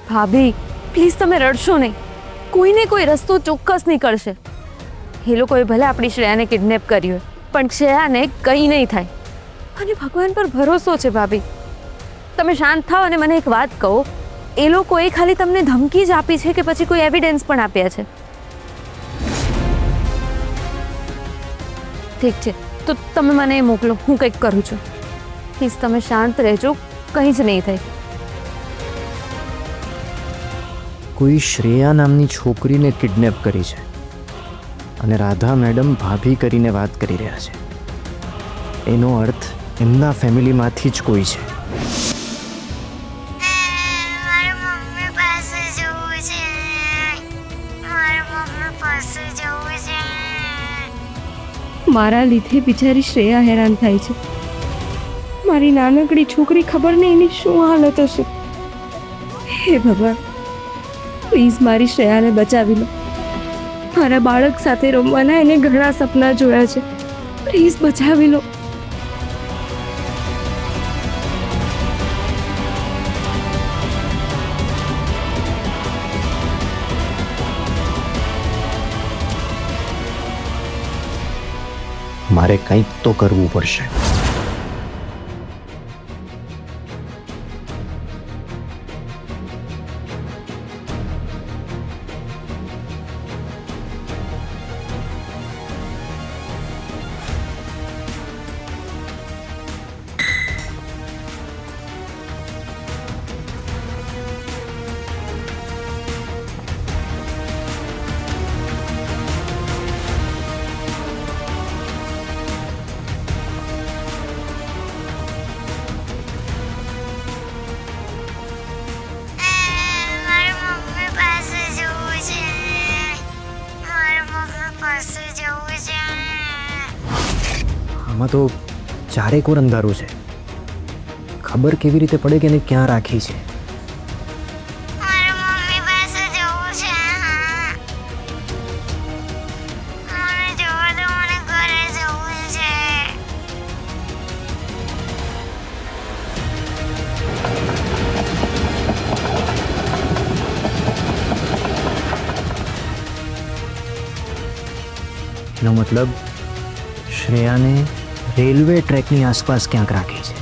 ભાભી પ્લીઝ તમે રડશો નહીં. કોઈને કોઈ રસ્તો ચોક્કસ નીકળશે. એ લોકોએ ભલે આપણી શ્રેયાને કિડનેપ કરી હોય, પણ શ્રેયાને કંઈ નહીં થાય. અને ભગવાન પર ભરોસો છે ભાભી. તમે શાંત થાઓ અને મને એક વાત કહો, એ લોકોએ ખાલી તમને ધમકી જ આપી છે કે પછી કોઈ એવિડન્સ પણ આપ્યા છે? ઠીક છે, તો તમે મને એ મોકલો, હું કંઈક કરું છું. પ્લીઝ તમે શાંત રહેજો, કંઈ જ નહીં થાય. કોઈ શ્રેયા નામની છોકરીને કિડનેપ કરી છે અને રાધા મેડમ ભાભી કરીને વાત કરી રહ્યા છે. એનો અર્થ એમના ફેમિલીમાંથી જ કોઈ છે. મારી મમ્મી પાસે જવું છે. મારી મમ્મી પાસે જવું છે. મારા લીધે બિચારી શ્રેયા હેરાન થાય છે. મારી નાનકડી છોકરી ખબર નહીં એની શું હાલત હશે. હે ભગવાન, પ્લીઝ મારી શ્રેયાને બચાવી લો. મારા બાળક સાથે રમવાના એને ઘણા સપના જોયા છે. પ્લીઝ બચાવી લો. મારે કંઈક તો કરવું પડશે. મારી મમ્મી પાસે જવું છે. મારી મમ્મી પાસે જવું છે. આમાં તો ચારેકોર અંધારું છે. ખબર કેવી રીતે પડે કે એને ક્યાં રાખી છે? મારી મમ્મી પાસે જવું છે. મને જવા દો, મને ઘરે જવું છે. એનો મતલબ શ્રેયાને રેલવે ટ્રેકની આસપાસ ક્યાંક રાખી છે.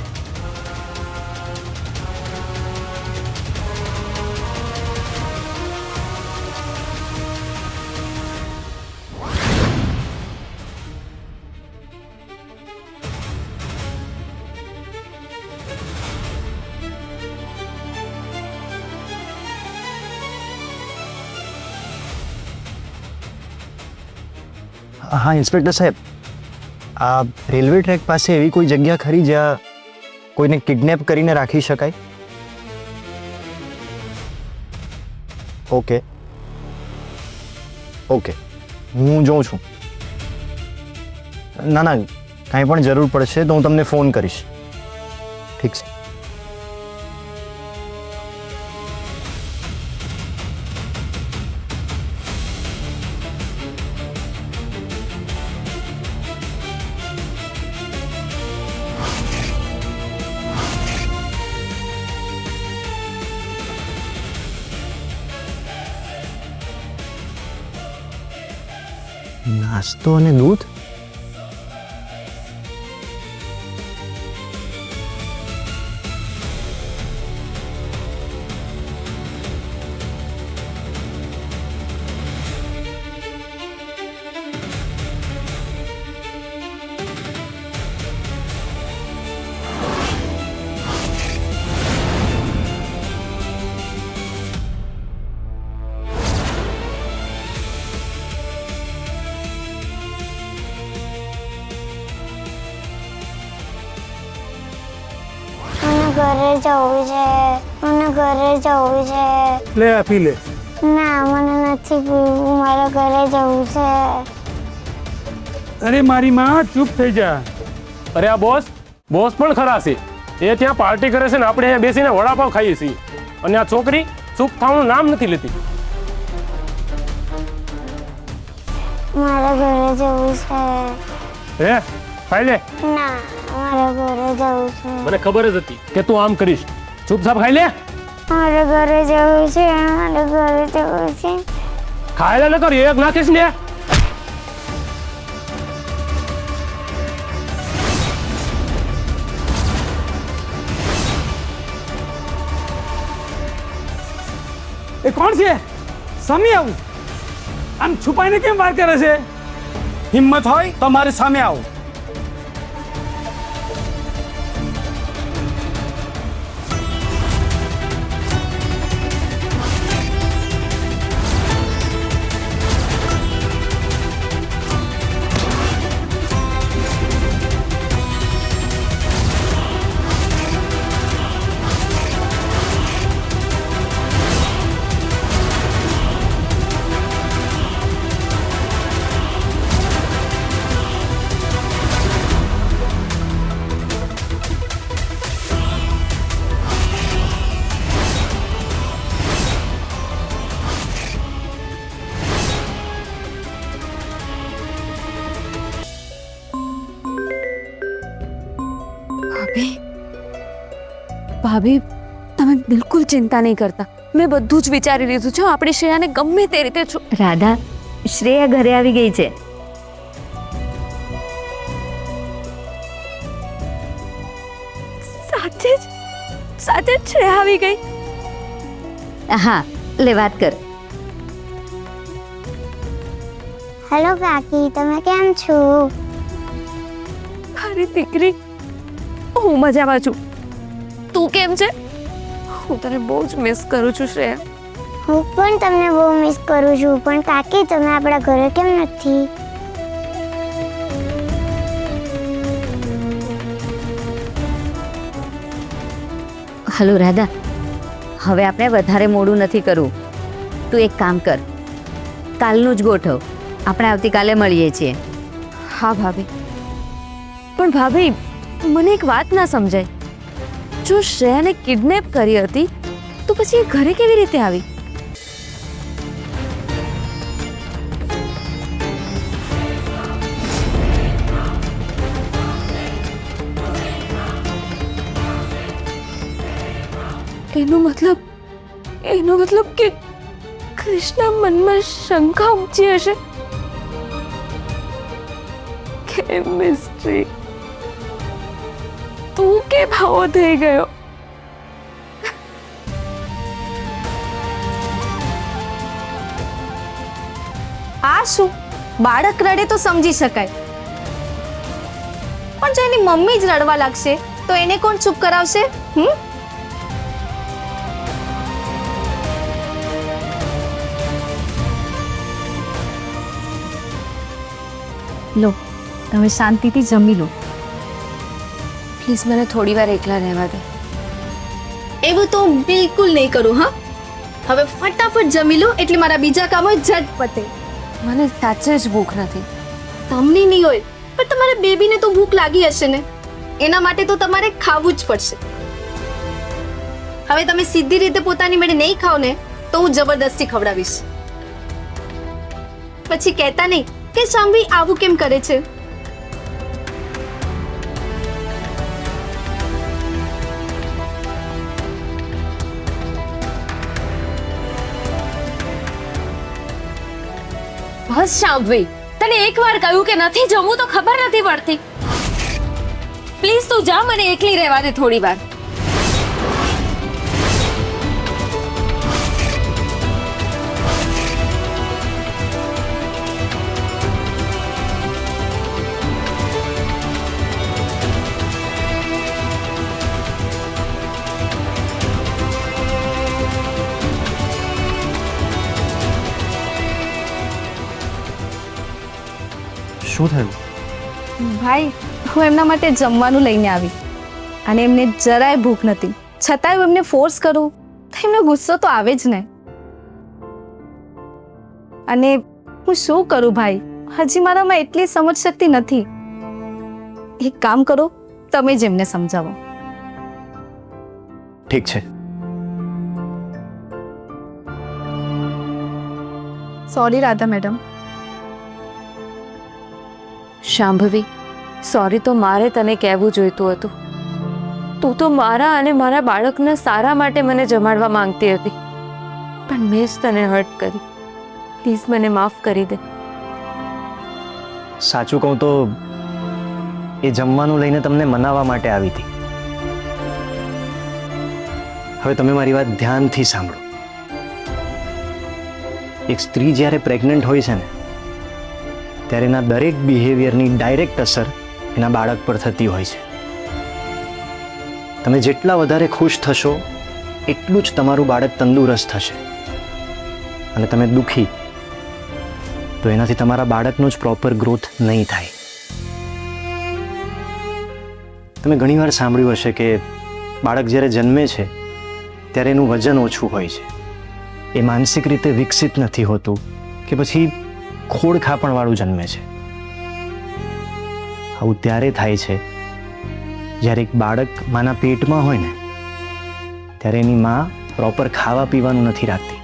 હા ઇન્સ્પેક્ટર સાહેબ, આ રેલવે ટ્રેક પાસે એવી કોઈ જગ્યા ખરી જ્યાં કોઈને કિડનેપ કરીને રાખી શકાય? ઓકે ઓકે, હું જોઉં છું. ના ના, કાંઈ પણ જરૂર પડશે તો હું તમને ફોન કરીશ. ઠીક છે. નાસ્તો અને દૂધ? ઘરે જવું છે. મને ઘરે જવું છે. લે આ પી લે. ના, મને નથી પીવું. મારે ઘરે જવું છે. અરે મારી માં, ચૂપ થઈ જા. અરે આ બોસ પણ ખરા છે. એ ત્યાં પાર્ટી કરે છે ને આપણે અહીંયા બેસીને વડાપાવ ખાઈએ છીએ. અને આ છોકરી ચૂપ થવાનું નામ નથી લેતી. મારે ઘરે જવું છે. હે ખાઈ લે. ના, મારે ઘરે જવું છે. મને ખબર જ હતી કે તું આમ કરીશ. ચૂપચાપ ખાઈ લે. મારે ઘરે જવું છે, મારે ઘરે જવું છે. ખાયલા નકર એક નાખીશ ને. એ કોણ છે? સામે આવું. આમ છુપાઈને કેમ વાર કરે છે? હિંમત હોય તો મારી સામે આવો. ભાભી, તમે બિલકુલ ચિંતા નહીં કરતા. મેં બધું જ વિચારી લીધું છે. આપણી શ્રેયાને ગમે તે રીતે રાધા, શ્રેયા ઘરે આવી ગઈ છે. સાથે જ શ્રેયા આવી ગઈ. હા, લે વાત કર. હેલો કાકી, તમે કેમ છો? મારી દીકરી, હું મજામાં છું. તું કેમ છે? હું તને બહુ જ મિસ કરું છું શ્રેયા. હું પણ તમને બહુ મિસ કરું છું. પણ કાકી, તમે આપણા ઘરે કેમ નથી? હલો રાધા, હવે આપણે વધારે મોડું નથી કરવું. તું એક કામ કર, કાલનું જ ગોઠવ. આપણે આવતીકાલે મળીએ છીએ. હા ભાભી. પણ ભાભી, મને એક વાત ના સમજાય. જો શ્રેયાને કિડનેપ કરી હતી તો પછી એ ઘરે કેવી રીતે આવી? એનો મતલબ કે કૃષ્ણ મનમાં શંકા ઉપજી હશે. કેમિસ્ટ્રી, તું કે ભાવો થઈ ગયો? આ શું? બાળક રડે તો સમજી શકાય, પણ જો એની મમ્મી જ રડવા લાગશે તો એને કોણ ચૂપ કરાવશે? લો, તમે શાંતિથી જમી લો. પ્લીઝ મને થોડી વાર એકલા રહેવા દે. એવું તો હું બિલકુલ નહીં કરું. હા, હવે ફટાફટ જમી લો એટલે મારા બીજા કામો ઝટ પતે. મને સાચે જ ભૂખ નથી. તમને નહીં હોય પણ તમારા બેબીને તો ભૂખ લાગી હશે ને, એના માટે તો તમારે ખાવું જ પડશે. હવે તમે સીધી રીતે પોતાની મેળે નહીં ખાઓ ને તો હું જબરદસ્તી ખવડાવીશ. પછી કહેતા નહીં કે શાંભવી આવું કેમ કરે છે. બસ શાંભવી, તને એકવાર કહ્યું કે નથી જમવું તો ખબર નથી પડતી. પ્લીઝ તું જા, મને એકલી રહેવા દે થોડી વાર. શું થયું? ભાઈ, હું એમના માટે જમવાનું લઈને આવી અને એમને જરાય ભૂખ નથી, છતાંય હું એમને ફોર્સ કરું તો એમનો ગુસ્સો તો આવે જ ને. અને હું શું કરું ભાઈ, હજી મારામાં એટલી સમજ શક્તિ નથી. એક કામ કરો, તમે જ એમને સમજાવો. ઠીક છે. Sorry Radha madam. Shambhavi, sorry તો મારે તને કહેવું જોઈતું હતું. તું તો મારા અને મારા બાળકના સારા માટે મને જમાડવા માંગતી હતી, પણ મેં જ તને હર્ટ કરી. પ્લીઝ મને માફ કરી દે. સાચું કહું તો એ જમવાનું લઈને તમને મનાવવા માટે આવી હતી. હવે તમે મારી વાત ધ્યાનથી સાંભળો. એક સ્ત્રી જ્યારે પ્રેગ્નન્ટ હોય છે ને, ત્યારે એના દરેક બિહેવિયરની ડાયરેક્ટ અસર એના બાળક પર થતી હોય છે. તમે જેટલા વધારે ખુશ થશો એટલું જ તમારું બાળક તંદુરસ્ત થશે, અને તમે દુઃખી તો એનાથી તમારા બાળકનો જ પ્રોપર ગ્રોથ નહીં થાય. તમે ઘણીવાર સાંભળ્યું હશે કે બાળક જ્યારે જન્મે છે ત્યારે એનું વજન ઓછું હોય છે, એ માનસિક રીતે વિકસિત નથી હોતું, કે પછી ખોડખાપણવાળું જન્મે છે. આવું ત્યારે થાય છે જ્યારે એક બાળક માના પેટમાં હોય ને, ત્યારે એની માં પ્રોપર ખાવા પીવાનું નથી રાખતી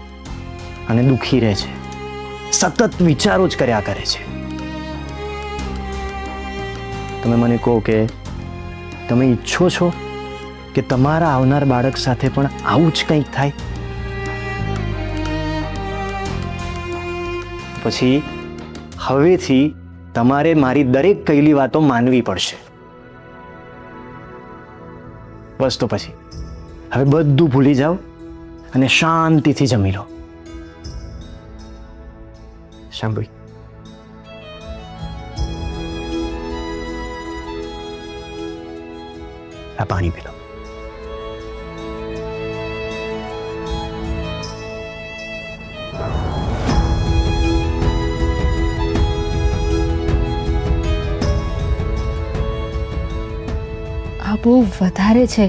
અને દુઃખી રહે છે, સતત વિચારો જ કર્યા કરે છે. તમે મને કહો કે તમે ઈચ્છો છો કે તમારા આવનાર બાળક સાથે પણ આવું જ કંઈક થાય? પછી હવેથી તમારે મારી દરેક કહેલી વાતો માનવી પડશે. બસ તો પછી હવે બધું ભૂલી જાઓ અને શાંતિથી જમી લો. શાંભવી, આ પાણી પી લો. આ બહુ વધારે છે.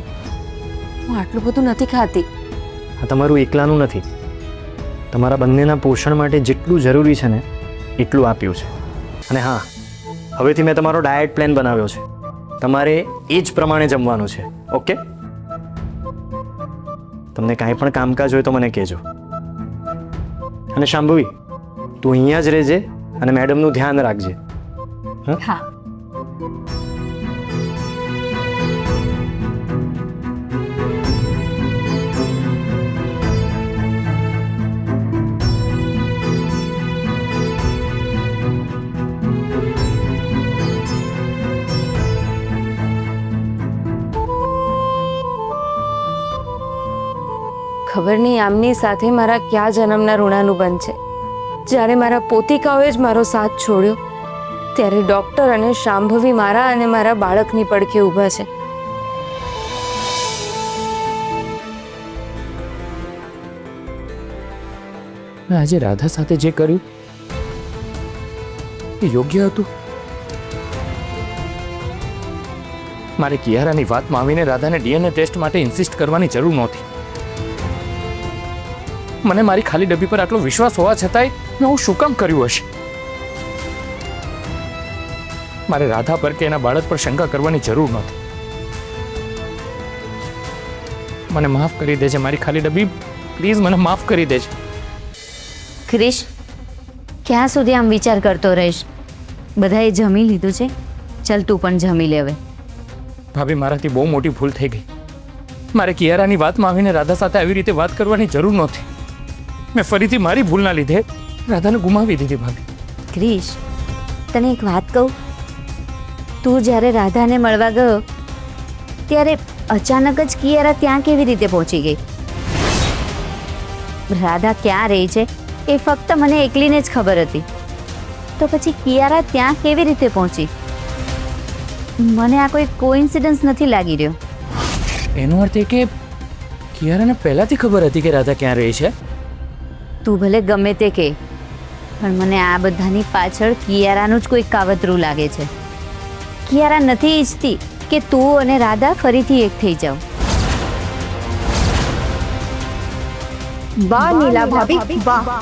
હું આટલું બધું નથી ખાતી. આ તમારું એકલાનું નથી, તમારા બંનેના પોષણ માટે જેટલું જરૂરી છે ને એટલું આપ્યું છે. અને હા, હવેથી મેં તમારો ડાયટ પ્લાન બનાવ્યો છે, તમારે એ જ પ્રમાણે જમવાનું છે. ઓકે? તમને કાંઈ પણ કામકાજ હોય તો મને કહેજો. અને શાંભવી, તું અહીંયા જ રહેજે અને મેડમનું ધ્યાન રાખજે. હા. ખબર નહીં આમની સાથે મારા કયા જન્મના ઋણાનુબંધ છે. જ્યારે મારા પોતિકાઓએ જ મારો સાથ છોડ્યો, ત્યારે ડૉક્ટર અને શાંભવી મારા અને મારા બાળકની પડખે ઊભા છે. મેં આજે રાધા સાથે જે કર્યું એ યોગ્ય હતું? મારે કિયારાની વાતમાં આવીને રાધાને ડીએનએ ટેસ્ટ માટે ઇન્સિસ્ટ કરવાની જરૂર નહોતી. મને મારી ખાલી ડબ્બી પર આટલો વિશ્વાસ હોવા છતાંય મેં હું શું કામ કર્યું હશે? મારે રાધા પર કે એના બાળક પર શંકા કરવાની જરૂર નહોતી. મને માફ કરી દેજે મારી ખાલી ડબ્બી, પ્લીઝ મને માફ કરી દેજે. ક્રિશ, ક્યાં સુધી આમ વિચાર કરતો રહીશ? બધાએ જમી લીધું છે, ચાલ તું પણ જમી લે હવે. ભાભી, મારાથી બહુ મોટી ભૂલ થઈ ગઈ. મારે કિયારાની વાતમાં આવીને રાધા સાથે આવી રીતે વાત કરવાની જરૂર નહોતી. મેં ફરીથી મારી ભૂલના લીધે રાધાને ગુમાવી દીધી. ભાભી ક્રિશ, તને એક વાત કહું, તું જ્યારે રાધાને મળવા ગયો ત્યારે અચાનક જ કિયારા ત્યાં કેવી રીતે પહોંચી ગઈ? રાધા ક્યાં રહી છે એ ફક્ત મને એકલીને જ ખબર હતી, તો પછી કિયારા ત્યાં કેવી રીતે પહોંચી? મને આ કોઈ કોઇન્સિડન્સ નથી લાગી રહ્યો. એનો અર્થ એ કે કિયારાને પહેલાથી ખબર હતી કે રાધા ક્યાં રહી છે? તું ભલે ગમે તે કહે, પણ મને આ બધાની પાછળ કિયારાનું જ કોઈ કાવતરું લાગે છે. કિયારા નથી ઈચ્છતી કે તું અને રાધા ફરીથી એક થઈ જાઓ. વાહ નીલા ભાભી, વાહ.